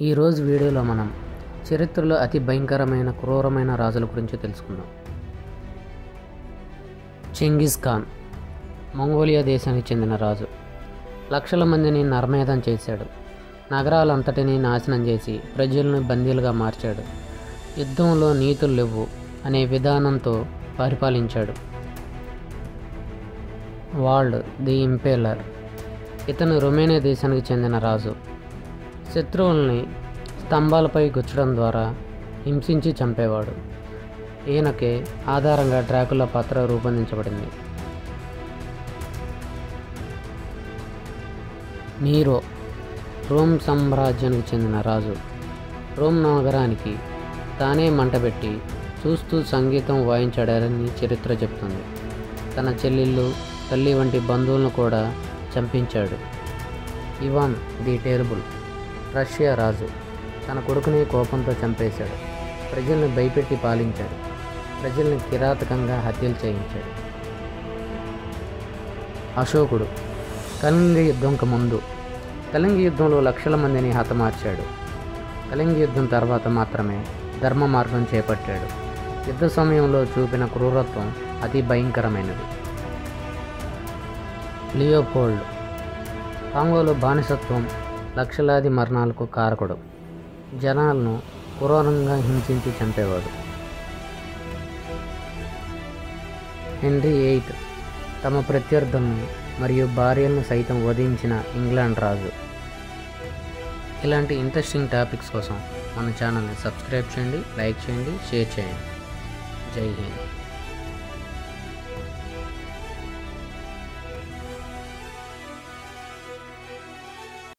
ఈరోజు వీడియోలో మనం చరిత్రలో అతి భయంకరమైన క్రూరమైన రాజుల గురించి తెలుసుకుందాం. చెంగిస్ ఖాన్ మంగోలియా దేశానికి చెందిన రాజు. లక్షల మందిని నరమేధం చేశాడు. నగరాలంతటినీ నాశనం చేసి ప్రజలను బందీలుగా మార్చాడు. యుద్ధంలో నీతులు లేవు అనే విధానంతో పరిపాలించాడు. వాల్డ్ ది ఇంపేలర్ ఇతను రొమేనియా దేశానికి చెందిన రాజు. శత్రువుల్ని స్తంభాలపై గుచ్చడం ద్వారా హింసించి చంపేవాడు. ఈయనకే ఆధారంగా డ్రాకులా పాత్ర రూపొందించబడింది. నీరో రోమ్ సామ్రాజ్యానికి చెందిన రాజు. రోమ్ నగరానికి తానే మంటపెట్టి చూస్తూ సంగీతం వాయించాడని చరిత్ర చెబుతుంది. తన చెల్లెళ్ళు, తల్లి వంటి బంధువులను కూడా చంపించాడు. ఇవాన్ ది టెరబుల్ రష్యా రాజు. తన కొడుకుని కోపంతో చంపేశాడు. ప్రజల్ని భయపెట్టి పాలించాడు. ప్రజల్ని కిరాతకంగా హత్యలు చేయించాడు. అశోకుడు కళింగ యుద్ధంకు ముందు కళింగ యుద్ధంలో లక్షల మందిని హతమార్చాడు. కళింగ యుద్ధం తర్వాత మాత్రమే ధర్మ మార్గం చేపట్టాడు. యుద్ధ సమయంలో చూపిన క్రూరత్వం అతి భయంకరమైనది. లియోపోల్డ్ కాంగోలో బానిసత్వం లక్షలాది మరణాలకు కారకుడు. జనాలను క్రూరంగా హింసించి చంపేవాడు. హెన్రీ VIII తమ ప్రత్యర్థులను మరియు భార్యలను సైతం వధించిన ఇంగ్లాండ్ రాజు. ఇలాంటి ఇంట్రెస్టింగ్ టాపిక్స్ కోసం మన ఛానల్ని సబ్స్క్రైబ్ చేయండి, లైక్ చేయండి, షేర్ చేయండి. జై హింద్.